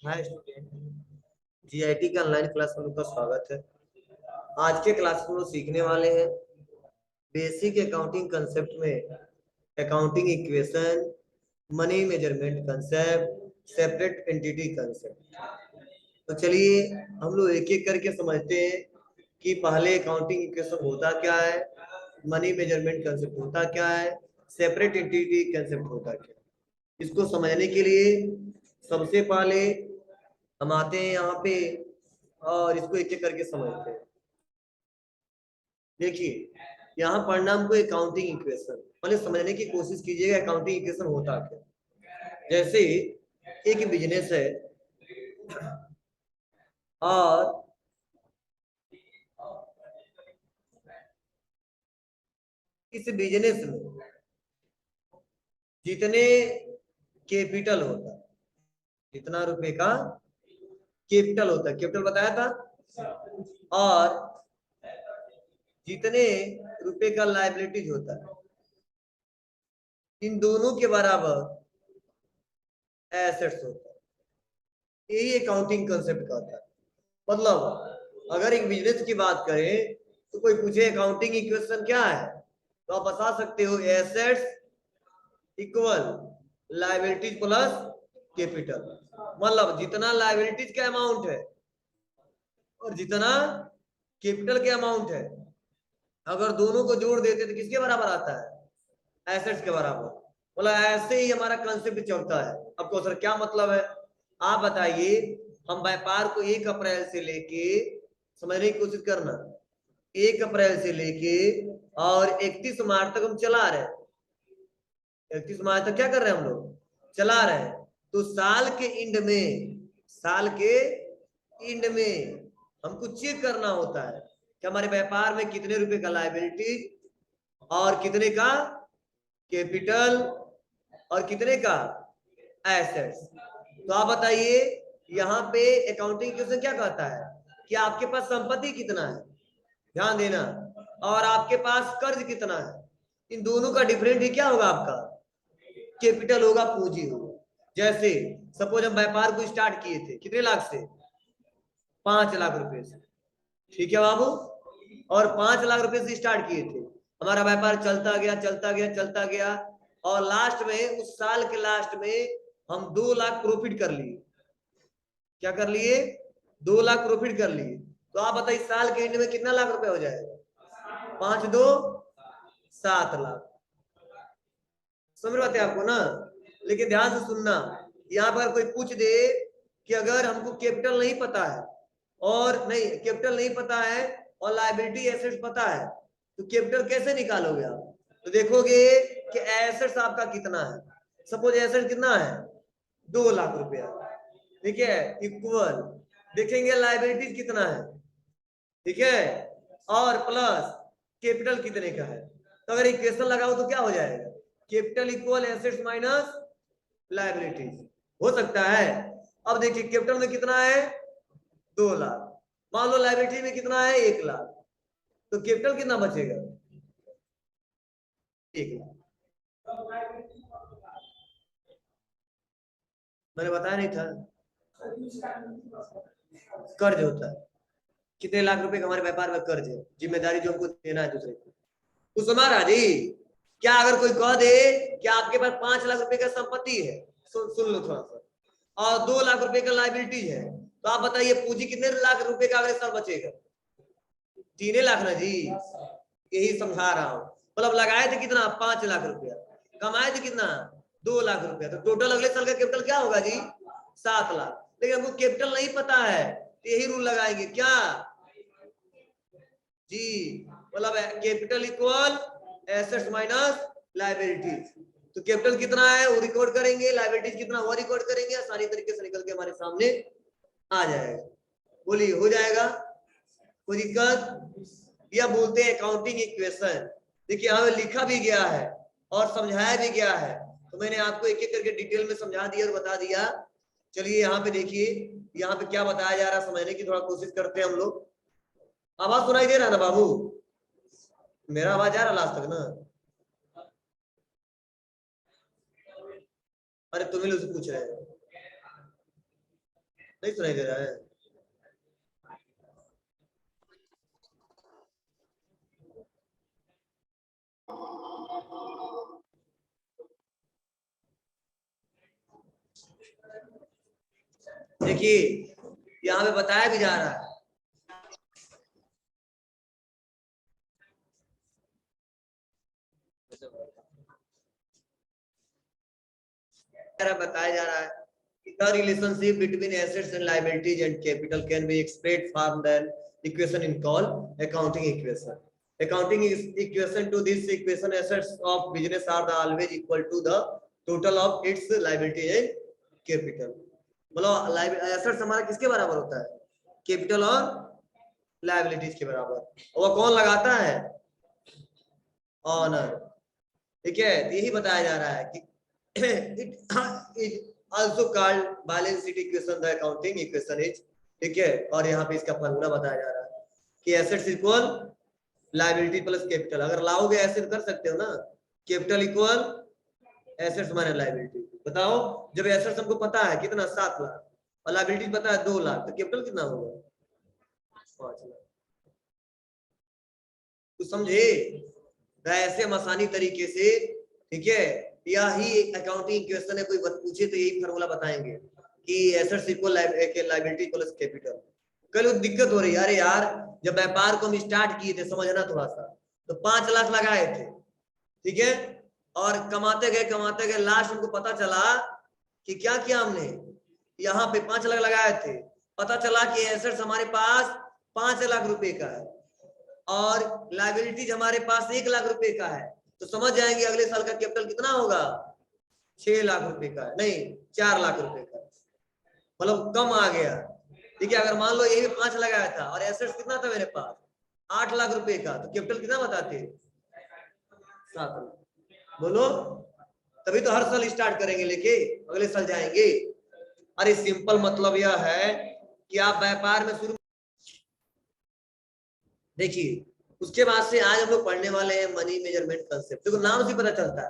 Hi student, GIT के online class में आपका स्वागत है। आज के क्लास में हम लोग सीखने वाले हैं बेसिक अकाउंटिंग कंसेप्ट में accounting equation, money measurement concept, separate entity concept. तो चलिए हम लोग एक एक करके समझते हैं कि पहले अकाउंटिंग इक्वेशन होता क्या है, मनी मेजरमेंट कंसेप्ट होता क्या है, सेपरेट एंटिटी कंसेप्ट होता क्या है। इसको समझने के लिए सबसे पहले हम आते हैं यहाँ पे और इसको एक एक करके समझते हैं। देखिए यहाँ पढ़ना हमको अकाउंटिंग इक्वेशन, पहले समझने की कोशिश कीजिएगा अकाउंटिंग इक्वेशन होता क्या। जैसे एक बिजनेस है और इस बिजनेस में जितने कैपिटल होता है, जितना रुपए का कैपिटल होता है, कैपिटल बताया था, और जितने रुपए का लायबिलिटीज होता है, इन दोनों के बराबर एसेट्स होता है। यही अकाउंटिंग कंसेप्ट का होता है। मतलब अगर एक बिजनेस की बात करें तो कोई पूछे अकाउंटिंग इक्वेशन क्या है, तो आप बता सकते हो assets equal liabilities plus capital. मतलब जितना लायबिलिटीज का अमाउंट है और जितना कैपिटल के अमाउंट है, अगर दोनों को जोड़ देते तो किसके बराबर आता है, एसेट्स के बराबर। मतलब ऐसे ही हमारा कंसेप्ट चलता है। अब क्वेश्चन क्या मतलब है आप बताइए। हम व्यापार को 1 अप्रैल से लेके, समझने की कोशिश करना, 1 अप्रैल से लेके और 31 मार्च तक हम चला रहे हैं। 31 मार्च तक क्या कर रहे हैं हम लोग, चला रहे हैं। तो साल के एंड में, साल के एंड में हमको चेक करना होता है कि हमारे व्यापार में कितने रुपए का लायबिलिटी और कितने का कैपिटल और कितने का एसेट्स। तो आप बताइए यहाँ पे अकाउंटिंग क्वेश्चन क्या कहता है कि आपके पास संपत्ति कितना है, ध्यान देना, और आपके पास कर्ज कितना है। इन दोनों का डिफरेंट ही क्या होगा, आपका कैपिटल होगा, पूंजी होगा। जैसे सपोज हम व्यापार को स्टार्ट किए थे कितने लाख से, 5 लाख रुपए से, ठीक है बाबू। और 5 लाख रुपए से स्टार्ट किए थे, हमारा व्यापार चलता गया चलता गया चलता गया, और लास्ट में उस साल के लास्ट में हम 2 लाख प्रॉफिट कर लिए। क्या कर लिए, 2 लाख प्रॉफिट कर लिए। तो आप बताइए साल के एंड में कितना लाख रुपए हो जाएगा, 5 2 7 लाख। समझ बात है आपको ना। लेकिन ध्यान से सुनना, यहाँ पर कोई पूछ दे कि अगर हमको कैपिटल नहीं पता है, और नहीं कैपिटल नहीं पता है और लायबिलिटी एसेट्स पता है, तो कैपिटल कैसे निकालोगे आप। तो देखोगे कि एसेट्स आपका कितना है। सपोज एसेट कितना है, 2 लाख रुपया, ठीक है, इक्वल देखेंगे लायबिलिटीज कितना है, ठीक है, और प्लस कैपिटल कितने का है। तो अगर इक्वेशन लगाओ तो क्या हो जाएगा, capital equal assets minus liabilities, हो सकता है। अब देखिए कैपिटल में कितना है, 2 लाख, मान लो लायबिलिटी में कितना है, 1 लाख, तो कैपिटल कितना बचेगा, 1 लाख। मैंने बताया नहीं था, कर्ज होता है, कितने लाख रुपए का हमारे व्यापार में कर्ज है, जिम्मेदारी जो हमको देना है दूसरे को। तो सुना जी, क्या अगर कोई कह दे कि आपके पास 5 लाख रुपए का संपत्ति है, सुन लो थोड़ा सा, और 2 लाख रुपए का लायबिलिटी है, तो आप बताइए पूंजी कितने लाख रुपए का अगले साल बचेगा, 3 लाख ना जी। यही समझा रहा हूँ। मतलब लगाए थे कितना, 5 लाख रुपया, कमाए थे कितना, 2 लाख रुपया, तो टोटल अगले साल का कैपिटल क्या होगा जी, 7 लाख। लेकिन हमको कैपिटल नहीं पता है, तो यही रूल लगाएंगे क्या जी, मतलब capital equal assets minus liabilities. तो कैपिटल कितना है वो रिकॉर्ड करेंगे, लायबिलिटीज कितना वो रिकॉर्ड करेंगे, आसानी तरीके से निकल के हमारे सामने आ जाएगा। बोलिए हो जाएगा, कोई दिक्कत। या बोलते हैं अकाउंटिंग इक्वेशन। देखिए हमें लिखा भी गया है और समझाया भी गया है, तो मैंने आपको एक एक करके डिटेल में समझा दिया और बता दिया। चलिए यहाँ पे देखिए, यहाँ पे क्या बताया जा रहा है समझने की थोड़ा कोशिश करते हैं हम लोग। आवाज सुनाई दे रहा है ना बाबू, मेरा आवाज आ रहा लास्ट तक ना। अरे तुम ही लोग से पूछ रहे हैं, नहीं सुनाई दे रहा है? देखिए यहाँ पे बताया भी जा रहा है, बताया जा रहा है कि the relationship between assets and liabilities and capital can be expressed from the equation in called accounting equation. Accounting is equation to this equation, assets of business are the always equal to the total of its liability and capital. मतलब assets हमारा किसके बराबर होता है? Capital और liabilities के बराबर। और वो कौन लगाता है? ऑनर। ठीक है, यही बताया जा रहा है कि it also called balance sheet equation, the accounting equation is, ठीक है। और यहाँ पे इसका फॉर्मूला बताया जा रहा है कि assets equal liability plus capital. अगर लाओगे ऐसे कर सकते हो ना, capital equal assets minus liability. बताओ, जब एसेट्स हमको पता है कितना 7 लाख और लायबिलिटी पता है 2 लाख, तो कैपिटल कितना होगा? 5 लाख। तो समझे? ऐसे हम आसानी तरीके से, ठीक है, यही अकाउंटिंग क्वेश्चन है, कोई पूछे तो यही फार्मूला बताएंगे कि assets equal liability plus capital. कल दिक्कत हो रही है, अरे यार जब व्यापार को हम स्टार्ट किए थे, समझना थोड़ा सा, तो 5 लाख लगाए थे, ठीक है, और कमाते गए लास्ट हमको पता चला कि क्या किया हमने, यहाँ पे 5 लाख लगाए थे, पता चला कि एसेट्स हमारे पास 5 लाख रुपए का है और लायबिलिटीज हमारे पास 1 लाख रुपए का है, तो समझ जाएंगे अगले साल का कैपिटल कितना होगा? 6 लाख रुपए का है, नहीं 4 लाख रुपए का, मतलब कम आ गया। ठीक है, अगर मान लो यही 5 लगाया था और एसेट्स कितना था मेरे पास? 8 लाख रुपए का, तो कैपिटल कितना बताते? 7 लाख। बोलो, तभी तो हर साल स्टार्ट करेंगे लेके अगले साल जाएंगे। अरे सिंपल मतलब यह है कि आप व्यापार में शुरू, देखिए उसके बाद से आज हम लोग पढ़ने वाले हैं मनी मेजरमेंट कंसेप्ट। देखो नाम से पता चलता है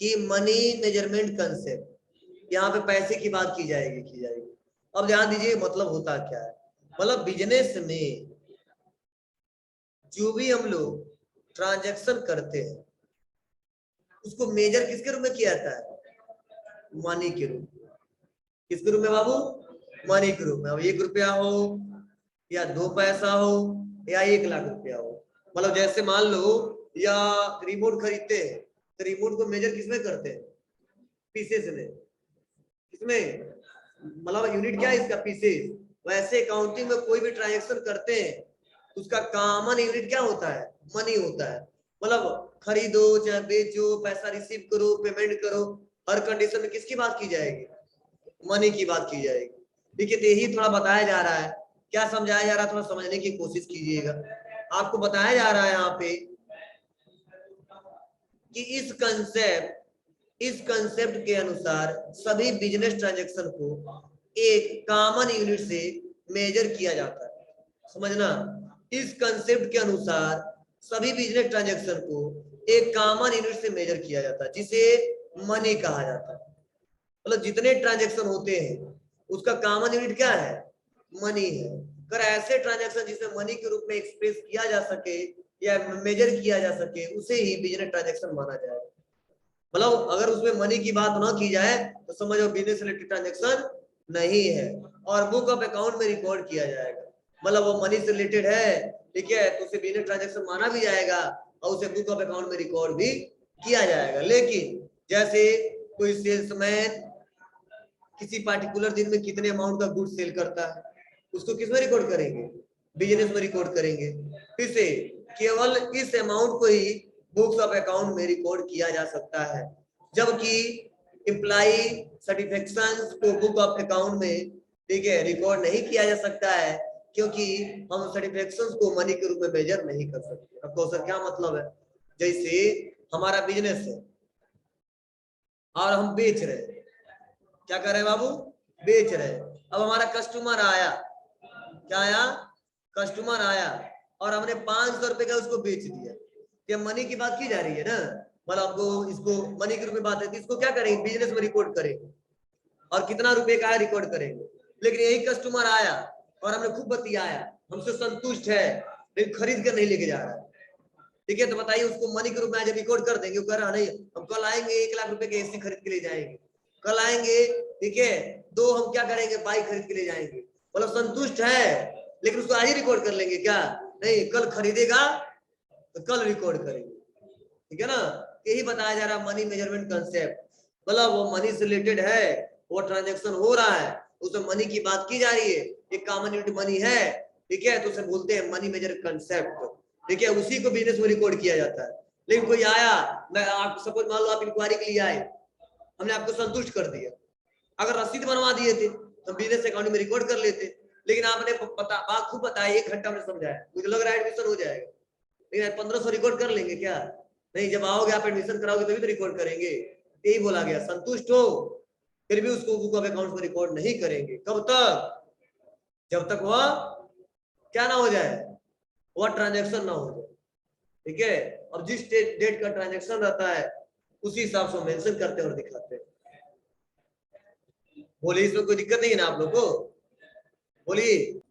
कि मनी मेजरमेंट कंसेप्ट, यहाँ पे पैसे की बात की जाएगी। अब ध्यान दीजिए मतलब होता क्या है। मतलब बिजनेस में जो भी हम लोग ट्रांजैक्शन करते हैं उसको मेजर किसके रूप में किया जाता है? मनी के रूप में। किसके रूप में बाबू? मनी के रूप में। अब 1 रुपया हो या 2 पैसा हो या 1 लाख रुपया हो, मतलब जैसे मान लो या रिमोट खरीदते हैं तो रिमोट को मेजर किसमें करते हैं? पीसेस में। किसमें? मतलब यूनिट क्या है इसका? पीसेस। वैसे अकाउंटिंग में कोई भी ट्रांजैक्शन करते हैं उसका कॉमन यूनिट क्या होता है? मनी होता है। मतलब खरीदो चाहे बेचो, पैसा रिसीव करो, पेमेंट करो, हर कंडीशन में किसकी बात की जाएगी? मनी की बात की जाएगी। ठीक है, तो यही थोड़ा बताया जा रहा है। क्या समझाया जा रहा है, थोड़ा समझने की कोशिश कीजिएगा। आपको बताया जा रहा है यहाँ पे कि इस कंसेप्ट के अनुसार सभी बिजनेस ट्रांजैक्शन को एक कॉमन यूनिट से मेजर किया जाता है। समझना, इस कंसेप्ट के अनुसार सभी बिजनेस ट्रांजैक्शन को एक कॉमन यूनिट से मेजर किया जाता है जिसे मनी कहा जाता है। मतलब जितने ट्रांजैक्शन होते हैं उसका कॉमन यूनिट क्या है? मनी है। अगर ऐसे ट्रांजैक्शन जिसे मनी के रूप में एक्सप्रेस किया जा सके या मेजर किया जा सके उसे ही बिजनेस ट्रांजैक्शन माना जाए। मतलब अगर उसमें मनी की बात ना की जाए तो समझो बिजनेस रिलेटेड ट्रांजैक्शन नहीं है और बुक ऑफ अकाउंट में रिकॉर्ड किया जाएगा। मतलब वो मनी से रिलेटेड है, ठीक है, तो उसे बिजनेस ट्रांजैक्शन माना भी जाएगा और उसे बुक ऑफ अकाउंट में रिकॉर्ड भी किया जाएगा। लेकिन जैसे कोई सेल्समैन किसी पार्टिकुलर दिन में कितने अमाउंट का गुड्स सेल करता है उसको किस में रिकॉर्ड करेंगे? बिजनेस में रिकॉर्ड करेंगे। फिर से केवल इस अमाउंट को ही बुक्स ऑफ अकाउंट में रिकॉर्ड किया जा सकता है, जबकि एम्प्लॉय सर्टिफिकेशंस को बुक ऑफ अकाउंट में, ठीक है, रिकॉर्ड नहीं किया जा सकता है क्योंकि हम सर्टिफिकेशंस को मनी के रूप में मेजर नहीं कर सकते। अब क्वेश्चन क्या मतलब है? जैसे हमारा बिजनेस है और हम बेच रहे हैं, क्या कर रहे हैं बाबू? बेच रहे हैं। अब हमारा कस्टमर आया, क्या आया? कस्टमर आया और हमने 500 रुपए का उसको बेच दिया। क्या मनी की बात की जा रही है ना? मतलब आपको इसको मनी के रूप में बात है, इसको क्या करेंगे? बिजनेस में रिकॉर्ड करेंगे और कितना रुपए का है रिकॉर्ड करेंगे? लेकिन यही कस्टमर आया और हमने खूब बतियाया, हमसे संतुष्ट है, लेकिन खरीद कर नहीं लेके जा रहा है, ठीक है, तो बताइए उसको मनी के रूप में आज रिकॉर्ड कर देंगे, वो कह रहा नहीं हम कल आएंगे 1 लाख रुपए के एसी खरीद के ले जाएंगे, कल आएंगे, ठीक है, दो हम क्या करेंगे बाइक खरीद के ले जाएंगे, मतलब संतुष्ट है, लेकिन उसको आज ही रिकॉर्ड कर लेंगे क्या? नहीं, कल खरीदेगा तो कल रिकॉर्ड करेंगे, ठीक है ना। यही बताया जा रहा मनी मेजरमेंट कंसेप्ट, मतलब वो मनी से रिलेटेड है, वो ट्रांजेक्शन हो रहा है, उसमें मनी की बात की जा रही है, एक कॉमन यूनिट मनी है, ठीक है, तो उसे बोलते हैं मनी मेजर कंसेप्ट, ठीक है, उसी को बिजनेस में रिकॉर्ड किया जाता है। लेकिन कोई आया, मैं आप सपोज मान लो आप इंक्वायरी के लिए आए, हमने आपको संतुष्ट कर दिया, अगर रसीद बनवा दिए थे तो बिजनेस अकाउंट में रिकॉर्ड कर लेते, लेकिन आपने बात खूब बताया, 1 घंटा में समझाया, मुझे लग रहा है एडमिशन हो जाएगा, लेकिन 1500 रिकॉर्ड कर लेंगे क्या? नहीं, जब आओगे आप एडमिशन कराओगे तभी तो रिकॉर्ड करेंगे, यही बोला गया, संतुष्ट हो फिर भी उसको बुक ऑफ अकाउंट में रिकॉर्ड नहीं करेंगे, कब तक? जब तक वह क्या ना हो जाए, वह ट्रांजेक्शन ना हो जाए, ठीक है। अब जिस डेट का ट्रांजेक्शन रहता है उसी हिसाब से मेंशन करते हैं और दिखाते हैं। बोलिए, इसमें कोई दिक्कत नहीं है ना आप लोग को? बोलिए।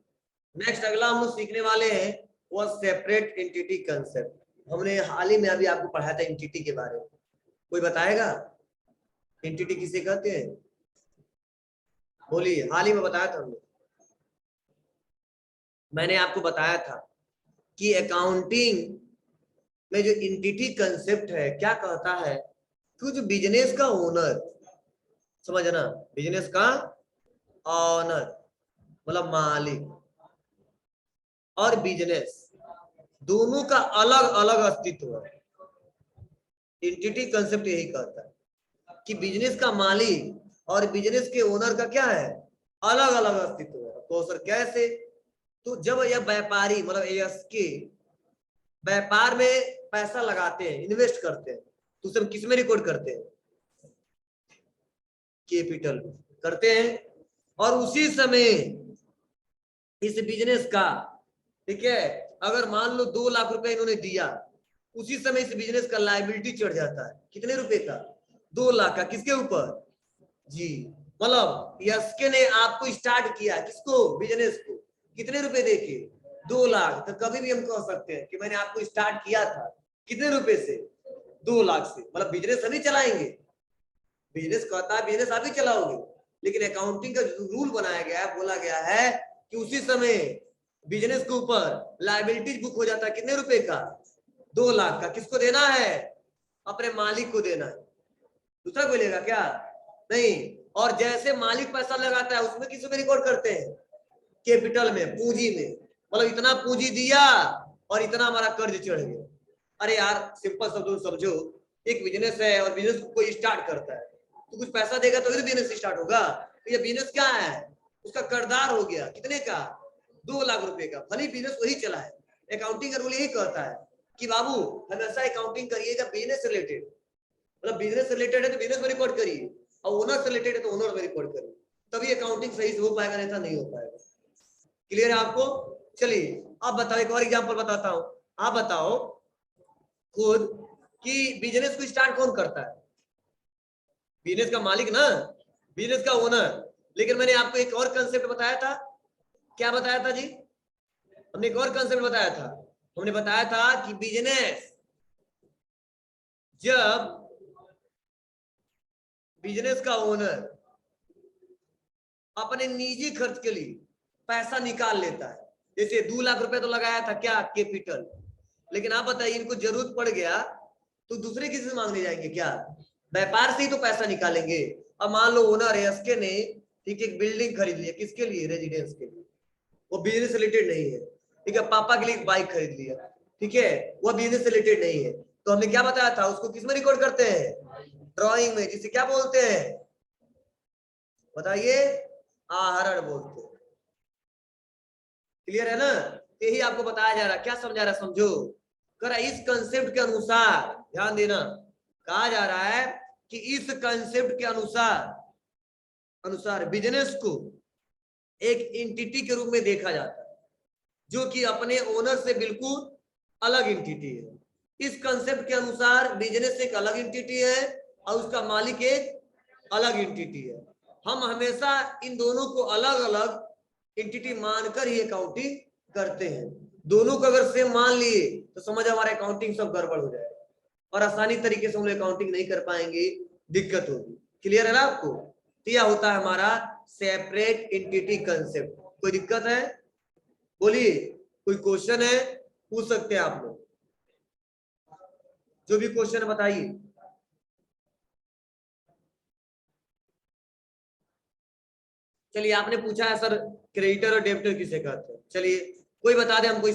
नेक्स्ट अगला हम लोग सीखने वाले हैं वो सेपरेट एंटिटी कंसेप्ट। हमने हाल ही में अभी आपको पढ़ाया था एंटिटी के बारे में, कोई बताएगा एंटिटी किसे कहते हैं? बोलिए, हाल ही में बताया था हमने, मैंने आपको बताया था कि अकाउंटिंग में जो एंटिटी कंसेप्ट है क्या कहता है कि जो बिजनेस का ओनर, समझना, बिजनेस का ओनर मतलब मालिक और बिजनेस दोनों का अलग अलग अस्तित्व है। एंटिटी कंसेप्ट यही कहता है कि बिजनेस का मालिक और बिजनेस के ओनर का क्या है, अलग अलग अस्तित्व है। तो सर कैसे? तो जब यह व्यापारी मतलब एएसके व्यापार में पैसा लगाते हैं, इन्वेस्ट करते हैं, तो उसे हम किस में रिकॉर्ड करते हैं? कैपिटल करते हैं। और उसी समय इस बिजनेस का, ठीक है, अगर मान लो 2 लाख रुपए इन्होंने दिया, उसी समय इस बिजनेस का लायबिलिटी चढ़ जाता है, कितने रुपए का? 2 लाख का। किसके ऊपर? जी, मतलब यस्के ने आपको स्टार्ट किया, किसको? बिजनेस को। कितने रुपए देके? 2 लाख। तो कभी भी हम कह सकते हैं कि मैंने आपको स्टार्ट किया था कितने रुपए से? 2 लाख से। मतलब बिजनेस अभी चलाएंगे, बिजनेस कहता है बिजनेस अभी चलाओगे, लेकिन अकाउंटिंग का रूल बनाया गया है, बोला गया है कि उसी समय बिजनेस के ऊपर लायबिलिटीज बुक हो जाता है, कितने रुपए का? 2 लाख का। किसको देना है? अपने मालिक को देना है, दूसरा कोई लेगा क्या? नहीं। और जैसे मालिक पैसा लगाता है उसमें किस में रिकॉर्ड करते हैं? कैपिटल में, पूंजी में। मतलब इतना पूंजी दिया और इतना हमारा कर्ज चढ़ गया। अरे यार सिंपल शब्दों में समझो, एक बिजनेस है और बिजनेस को कोई स्टार्ट करता है तो कुछ पैसा देगा तो बिजनेस स्टार्ट होगा। तो ये बिजनेस क्या है? उसका कर्जदार हो गया, कितने का? 2 लाख रुपए का। भले बिजनेस वही चला है। अकाउंटिंग का रूल यही कहता है कि बाबू हमेशा अकाउंटिंग करिएगा बिजनेस रिलेटेड, मतलब बिजनेस रिलेटेड है तो बिजनेस में रिकॉर्ड करिए, और ओनर से रिलेटेड है तो ओनर में रिकॉर्ड करिए, तभी अकाउंटिंग सही से हो पाएगा, नहीं तो नहीं हो पाएगा। क्लियर है आपको? चलिए अब बताओ, एक और एग्जांपल बताता हूं। आप बताओ खुद कि बिजनेस को स्टार्ट कौन करता है? बिजनेस का मालिक ना, बिजनेस का ओनर। लेकिन मैंने आपको एक और कंसेप्ट बताया था, क्या बताया था जी? हमने एक और कंसेप्ट बताया था, हमने बताया था कि बिजनेस जब बिजनेस का ओनर अपने निजी खर्च के लिए पैसा निकाल लेता है, जैसे 2 लाख रुपए तो लगाया था क्या? कैपिटल। लेकिन आप बताइए इनको जरूरत पड़ गया तो दूसरे किसी से मांगने जाएंगे क्या? व्यापार से ही तो पैसा निकालेंगे। अब मान लो ओनर एसके ने, ठीक है, एक बिल्डिंग खरीद लिया, किसके लिए? रेजिडेंस के लिए, वो बिजनेस रिलेटेड नहीं है। ठीक है, पापा के लिए एक बाइक खरीद लिया, ठीक है, वो बिजनेस रिलेटेड नहीं है। तो हमने क्या बताया था, उसको किसमें रिकॉर्ड करते हैं? ड्राइंग में, जिसे क्या बोलते हैं? बताइए, आहरण बोलते हैं। क्लियर है ना? यही आपको बताया जा रहा है, क्या समझा रहा है समझो। कर इस कंसेप्ट के अनुसार ध्यान देना, कहा जा रहा है कि इस कंसेप्ट के अनुसार बिजनेस को एक एंटिटी के रूप में देखा जाता है, जो कि अपने ओनर से बिल्कुल अलग एंटिटी है। इस कंसेप्ट के अनुसार बिजनेस एक अलग एंटिटी है और उसका मालिक एक अलग एंटिटी है। हम हमेशा इन दोनों को अलग अलग एंटिटी मानकर ही अकाउंटिंग करते हैं। दोनों को अगर सेम मान लिए तो समझ हमारा अकाउंटिंग सब गड़बड़ हो जाएगा और आसानी तरीके से हम लोग अकाउंटिंग नहीं कर पाएंगे, दिक्कत होगी। क्लियर है ना आपको? तो यह होता है हमारा सेपरेट एंटिटी कंसेप्ट। कोई दिक्कत है? बोलिए, कोई क्वेश्चन है पूछ सकते हैं आप लोग, जो भी क्वेश्चन बताइए। चलिए आपने पूछा है सर क्रेडिटर और डेबिटर किसे कहते हैं, चलिए कोई बता दे हमको।